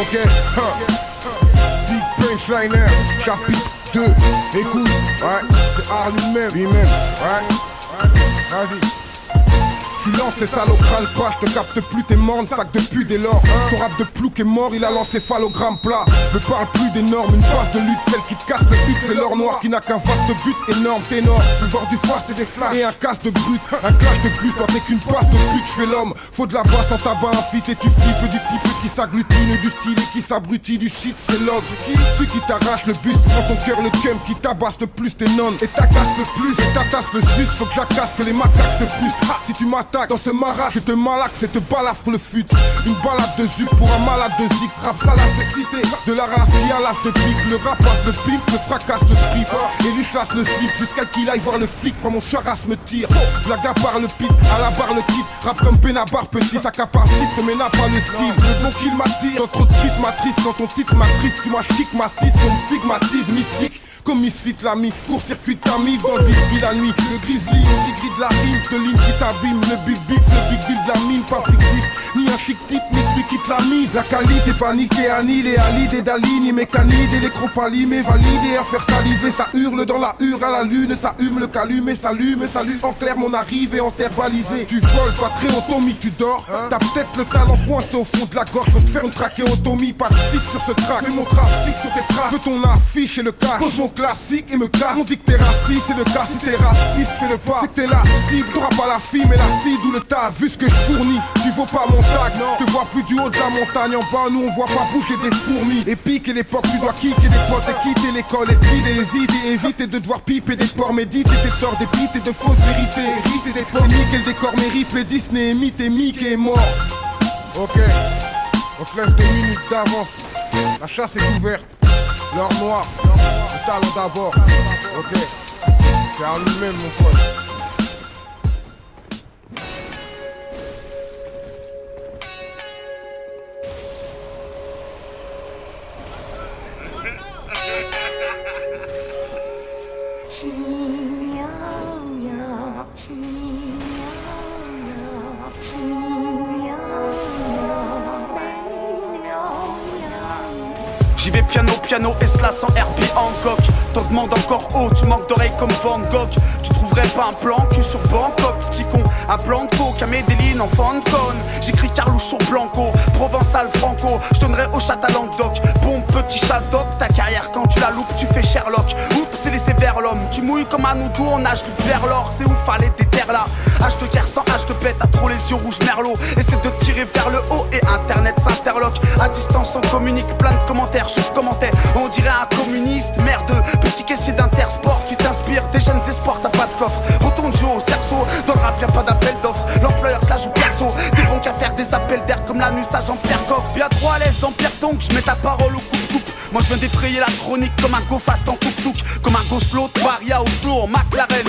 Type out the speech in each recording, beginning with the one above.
Ok, Big Punchliner, chapitre 2. Écoute, ouais, c'est Art lui-même, ouais. Vas-y. Tu lances ces salauds crâne pas, je te capte plus tes mornes, sac de pute dès lors. Ton rap de plouc est mort, il a lancé phallogramme plat. Me parle plus des normes, une base de lutte, celle qui te casse le beat, c'est l'or noir qui n'a qu'un vaste but énorme, ténor. Je veux voir du fast et des flashs et un casse de brut, un clash de plus, toi t'es qu'une passe de pute, je fais l'homme. Faut de la basse en tabac, un fit et tu flippes du type qui s'agglutine, du style et qui s'abrutit, du shit, c'est l'ogre. Celui qui t'arrache le buste, prend ton cœur le cum, qui tabasse le plus tes nonnes et t'agasse le plus, et t'attasse le sus, faut que j'accasse que les macaques se frustrent. Si tu m'attaques dans ce marage, je te malaxe et te balafre le fut. Une balade de zup pour un malade de zik. Rap salace de cité, de la race qui a l'as de pique. Le rapace, le pimp, le fracasse, le fric. Et lui chasse le slip jusqu'à qu'il aille voir le flic. Prends mon charras me tire. Blague à part le pit, à la barre le kit. Rap comme Benabar petit, ça capare titre mais n'a pas le style. Le bon qu'il m'attire, dans trop de titres matrice. Quand ton titre m'attriste, tu m'as stigmatise comme stigmatise mystique. Comme Misfit l'ami, court-circuit ta mif dans le bisbee la nuit. Le grizzly au gris de la rime, de ligne qui t'abîme. Le big big, le big deal de la mine, pas fictif. Ni un chic type, mais celui qui te l'a mise. Akali, t'es paniqué, Anil et Alid et Dali. Ni mécanide, électropali, mais validé. À faire saliver, ça hurle dans la hure à la lune. Ça hume le calume et salut en clair mon arrivée en terre balisée. Tu voles, pas très automie, tu dors. T'as peut-être le talent coincé au fond de la gorge. Faut te faire une trachéotomie, pas de fit sur ce track. Fais mon trafic sur tes traces, veux ton affiche et le cash. Pose mon classique et me casse. On dit que t'es raciste, c'est le cas. Si t'es raciste, fais le pas. C'est que t'es la cible, t'auras pas la fille mais la cide ou le tas. Vu ce que je fournis, tu vaux pas mon tag. Je te vois plus du haut de la montagne en bas. Nous on voit pas bouger des fourmis. Épique et l'époque, tu dois kicker des potes et quitter l'école. Et vider les idées, éviter de devoir piper des porcs. Méditer des torts, des bites et de fausses vérités. Hériter des polémiques et le décor mérite. Les Disney, mythe et Mickey est mort. Ok, on te laisse 2 minutes d'avance. La chasse est ouverte. L'or noir, le talent d'abord. Ok, c'est à lui-même mon pote. J'y vais piano et cela sans Herbie Hancock. T'en demandes encore haut, tu manques d'oreilles comme Van Gogh. Tu trouverais pas un plan cul sur Bangkok, petit con. Un plan de coke, à Medellin en Fancon. J'écris Carlouche sur Blanco, Provençal Franco. Je donnerai au chat à Languedoc. Bon petit chat doc, ta carrière quand tu la loupes, tu fais Sherlock. Oups, c'est laissé vers l'homme. Tu mouilles comme un oudou, on nage vers l'or. C'est où fallait des terres là. H de guerre sans H de bête, t'as trop les yeux rouges merlot. Essaie de tirer vers le haut et internet s'interloque. À distance on communique, plein de commentaires, je commentais. On dirait un communiste, merdeux. Petit caissier d'Intersport, tu t'inspires, tes jeunes espoirs, t'as pas de coffre. Retourne jouer au cerceau, dans le rap y'a pas d'appel d'offres. L'employeur se la joue perso, t'es bon qu'à faire des appels d'air comme l'anusage en pierre coffre. Bien trop à l'aise en pierre tonk, je mets ta parole au coupe-coupe. Moi je viens d'effrayer la chronique comme un go fast en tuk-tuk. Comme un go slow de Varia au slow en McLaren.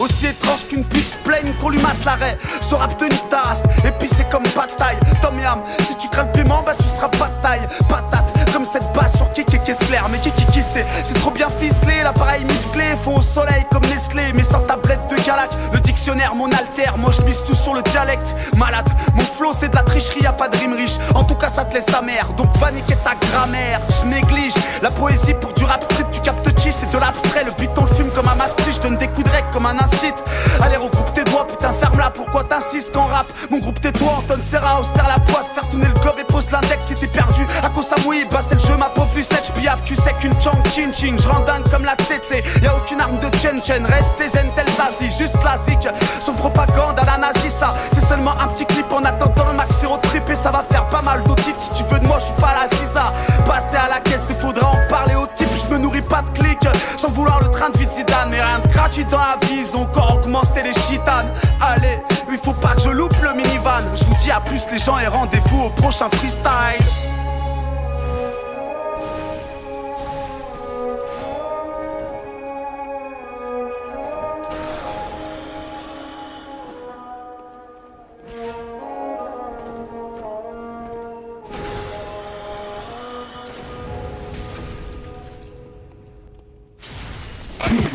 Aussi étrange qu'une pute se plaigne qu'on lui mate l'arrêt. Ce rap te nique ta race, et puis c'est comme bataille. Tom Yam, si tu crains le paiement, bah tu seras pas de taille. Patate, comme cette basse sur qui clair. Mais qui c'est trop bien ficelé, l'appareil musclé. Fond au soleil comme Nestlé, mais sans tablette de galac. Le dictionnaire, mon alter, moi je mise tout sur le dialecte. Malade, mon flow c'est de la tricherie, y'a pas de rime riche. En tout cas ça te laisse amère, donc va niquer ta grammaire. Je néglige la poésie pour du rap strip. Tu captes cheese, c'est de l'abstrait. Le beat on le fume comme un Maastricht. Je donne des coups de rec comme un instit. Allez regroupe tes doigts, putain ferme-la. Pourquoi t'insistes qu'en rap? Mon groupe tais-toi, Anton Serra, austère la poisse. Faire tourner le globe et pose l'index si t'es perdu. À cause ça mouille, bah c'est le jeu, ma pauvre Fussette. J'piaf, tu sais qu'une chang chin ching. J'rends dingue comme la tsetse. Y'a aucune arme de chen. Restez zen tel Zazie, juste classique. Son propagande à la nazi, ça c'est seulement un petit clip en attendant le maxi road trip. Et ça va faire pas mal d'audits. Si tu veux de moi, j'suis pas la Ziza. Passer à la caisse, il faudra en parler au type. Je me nourris pas de clics, sans vouloir le train de vie de Zidane. Mais rien de gratuit dans la vie, ils ont encore augmenté les chitanes. Allez, il faut pas que je loupe le minivan. Je vous dis à plus les gens et rendez-vous au prochain freestyle.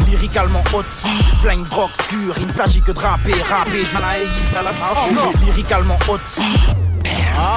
Lyricalement au-dessus, flingue drogue sûr. Il ne s'agit que de rapper, je naïf à la fin. Lyricalement au-dessus.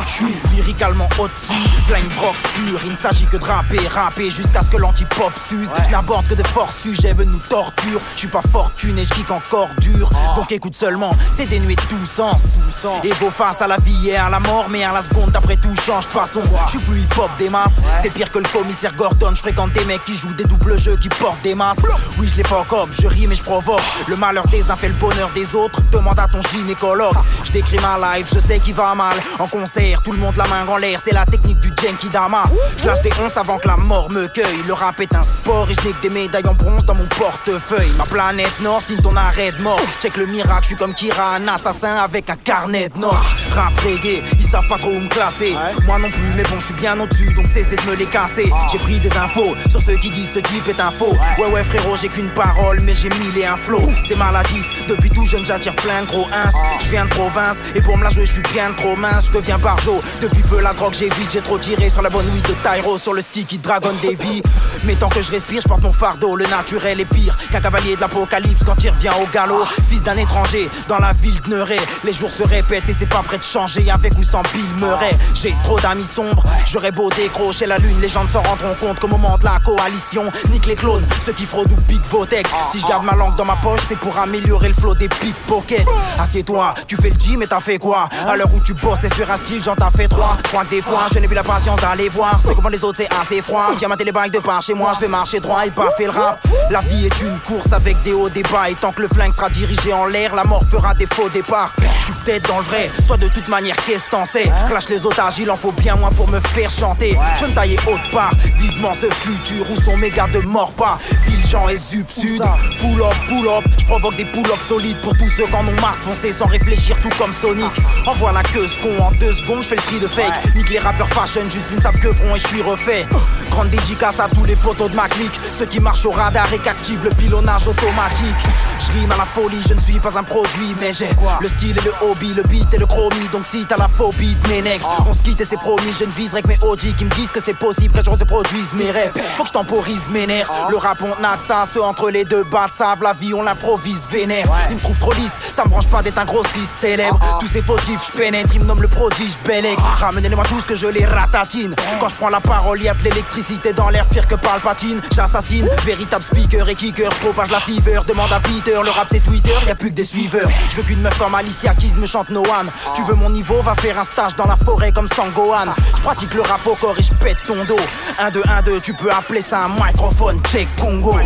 Je suis lyricalement au-dessus, flingue drogue sûr. Il ne s'agit que de rapper jusqu'à ce que l'anti-pop s'use. Je n'aborde que de forts sujets venus nous torture. Je suis pas fortuné, je kick encore dur. Donc écoute seulement, c'est dénué de tout sens. Ego face à la vie et à la mort, mais à la seconde après tout change de façon. Je suis plus hip-hop des masses, c'est pire que le commissaire Gordon. Je fréquente des mecs qui jouent des doubles jeux, qui portent des masques. Oui, je les fuck up, je rime et je provoque. Le malheur des uns fait le bonheur des autres. Demande à ton gynécologue. Je décris ma life, je sais qu'il va mal. En concert, tout le monde la main en l'air, c'est la technique du Genki Dama. Je lâche des onces avant que la mort me cueille. Le rap est un sport et je n'ai que des médailles en bronze dans mon portefeuille. Ma planète Nord signe ton arrêt de mort. Check le miracle, je suis comme Kira, un assassin avec un carnet de notes. Rap reggae, ils savent pas trop où me classer. Moi non plus, mais bon, je suis bien au-dessus, donc cessez de me les casser. J'ai pris des infos sur ceux qui disent ce type est un faux. Ouais frérot, j'ai qu'une parole, mais j'ai mille et un flow. C'est maladif, depuis tout jeune j'attire plein de gros ins. Je viens de province, et pour me la jouer je suis bien trop mince. Je deviens barjo, depuis peu la drogue j'évite. J'ai trop tiré sur la bonne huile de Tyro, sur le stick qui dragonne des vies. Mais tant que je respire, je porte mon fardeau. Le naturel est pire qu'un cavalier de l'apocalypse quand il revient au galop. Fils d'un étranger, dans la ville de Neuret. Les jours se répètent et c'est pas prêt de changer. Avec ou sans Bill Murray, j'ai trop d'amis sombres. J'aurais beau décrocher la lune, les gens ne s'en rendront compte qu'au moment de la coalition, nique les clones, ceux qui fraudent ou piquent vos textes. Si je garde ma langue dans ma poche, c'est pour améliorer le flow des pickpockets. Assieds-toi, tu fais le gym mais t'as fait quoi? À l'heure où tu bosses sur un style, j'en t'as fait 3. Je crois que des fois, je n'ai plus la patience d'aller voir ce que font les autres, c'est assez froid. Viens mater les bails de par chez moi, je vais marcher droit et pas fait le rap. La vie est une course avec des hauts, des bas. Et tant que le flingue sera dirigé en l'air, la mort fera des faux départs. Je suis peut-être dans le vrai, toi de toute manière qu'est-ce t'en sais? Clash les otages, il en faut bien moins pour me faire chanter. Je me taillais haute part, vivement ce futur où sont mes gardes morts pas. Ville-Jean et Zup Sud, pull up, je provoque des pull-ups solides pour tous ceux qu'en ont marre de foncer sans réfléchir tout comme Sonic. Envoie la queue ce con en 2 secondes, je fais le tri de fake. Nique les rappeurs fashion, juste d'une sape que front et je suis refait. Grande dédicace à tous les poteaux de ma clique, ceux qui marchent au radar et qu'activent le pilonnage automatique. Je rime à la folie, je ne suis pas un produit, mais j'ai le style et le hobby, le beat et le chromie. Donc si t'as la phobie de mes nègres, on se quitte et c'est promis. Je ne viserai que mes OG qui me disent que c'est possible, que je reproduise mes rêves. Faut que je temporise mes nerfs, le rap on n'a que ça. Ceux entre les deux battes savent, la vie on l'improvise vénère. Ils me trouvent trop lisse, ça me branche pas d'être un grossiste célèbre. Tous ces fautifs, je pénètre, ils me nomment le prodige Bellec. Ramenez-les-moi tous que je les ratatine. Quand je prends la parole, y'a de l'électricité dans l'air, pire que Palpatine. J'assassine, véritable speaker et kicker, je propage la fever. Demande à Peter, le rap c'est Twitter, y'a plus que des suiveurs. Je veux qu'une meuf comme Alicia Keys me chante No One. Tu veux mon niveau, va faire un stage dans la forêt comme Sangohan. Je pratique le rap au corps et je pète ton dos. 1, 2, 1, 2, tu peux appeler ça un microphone, check Congo.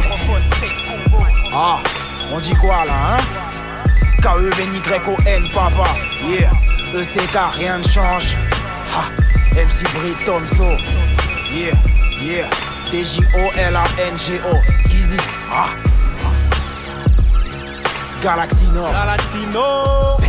Ah, on dit quoi là, hein? K-E-N-Y-O-N, papa, yeah. ECK, rien ne change. Ha, MC Brit Tomso, yeah, yeah. D-J-O-L-A-N-G-O, Skizzy, ah. Galaxy Nord. Bang, bang.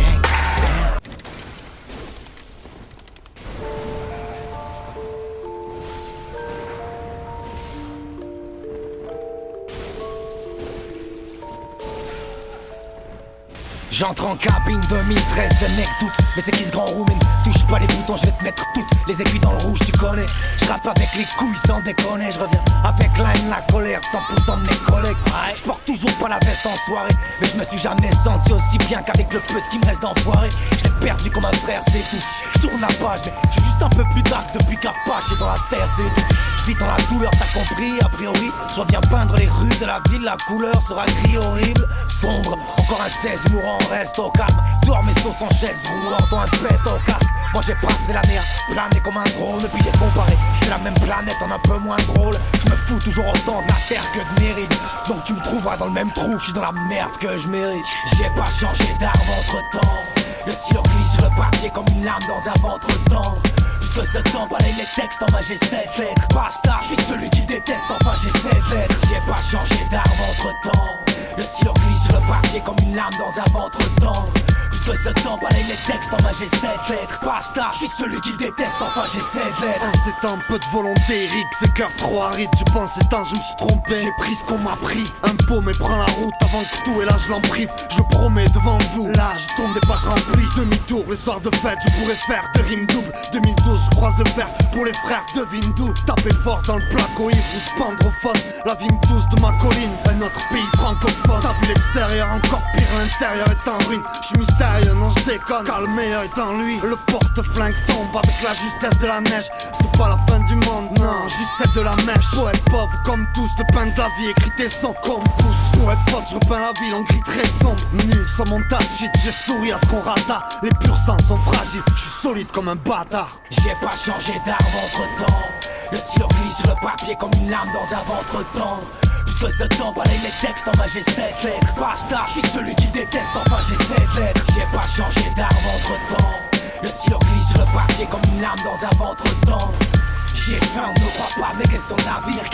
J'entre en cabine 2013, les mecs doutent. Mais c'est qui ce grand rooming? Touche pas les boutons, je vais te mettre toutes les aiguilles dans le rouge, tu connais. Je rappe avec les couilles sans déconner. Je reviens avec la haine, la colère, 100% de mes collègues. Je porte toujours pas la veste en soirée, mais je me suis jamais senti aussi bien qu'avec le peu qui me reste d'enfoiré. Je l'ai perdu comme un frère, c'est tout. Je tourne la page, mais je suis juste un peu plus dark depuis qu'Apache est dans la terre, c'est tout. Je vis dans la douleur, t'as compris, a priori. Je reviens peindre les rues de la ville, la couleur sera gris horrible, sombre. Encore un 16 mourant, reste au calme. Dehors mes sauces en chaise roulante, dans un pète au casque. Moi j'ai passé la mer, plané comme un drone. Puis j'ai comparé, c'est la même planète en un peu moins drôle. Je me fous toujours autant de la terre que de mérite. Donc tu me trouveras dans le même trou, je suis dans la merde que je mérite. J'ai pas changé d'arme entre temps. Le stylo glisse sur le papier comme une lame dans un ventre tendre. Plus que ce temps, balaye les textes, enfin j'ai 7 lettres. Basta, je suis celui qui déteste, enfin j'ai 7 lettres. J'ai pas changé d'arme entre temps. Le stylo glisse sur le papier comme une lame dans un ventre tendre. Plus que ce temps, balaye les textes, enfin j'ai 7 lettres. Basta, je suis celui qui déteste, enfin j'ai 7 lettres. C'est un peu de volonté, Eric, ce cœur trop aride. Je pense c'est temps, je me suis trompé. J'ai pris ce qu'on m'a pris. Un pot mais prends la route avant que tout. Et là je l'en prive, je le promets devant vous. Là je tourne des pages remplies. Demi-tour, le soir de fête, je pourrais faire 2 rimes doubles. 2012, je croise le fer pour les frères de Vindou. Taper fort dans le placo, ivre ou se pendre au phone. La vie me touche de ma colline, un autre pays francophone. T'as vu l'extérieur, encore pire, l'intérieur est en ruine. Je suis mystère sérieux, non je déconne, car le meilleur est en lui. Le porte-flingue tombe avec la justesse de la neige. C'est pas la fin du monde, non, juste celle de la mèche. Poète pauvre comme tous, le pain de la vie, écrit tes sons comme pouce. Poète pote, je repeins la ville en gris très sombre. Nu, sans mon tas de shit, j'ai souri à ce qu'on rata. Les purs sangs sont fragiles, je suis solide comme un bâtard. J'ai pas changé d'arme entre temps. Le stylo glisse sur le papier comme une lame dans un ventre tendre. Plus que ce temps, balaye les textes, enfin j'ai 7 lettres. Basta, je suis celui qui déteste, enfin j'ai 7 lettres. J'ai pas changé d'arme entre temps. Le stylo glisse sur le papier comme une lame dans un ventre tendre. J'ai faim, ne crois pas, mais qu'est-ce ton navire?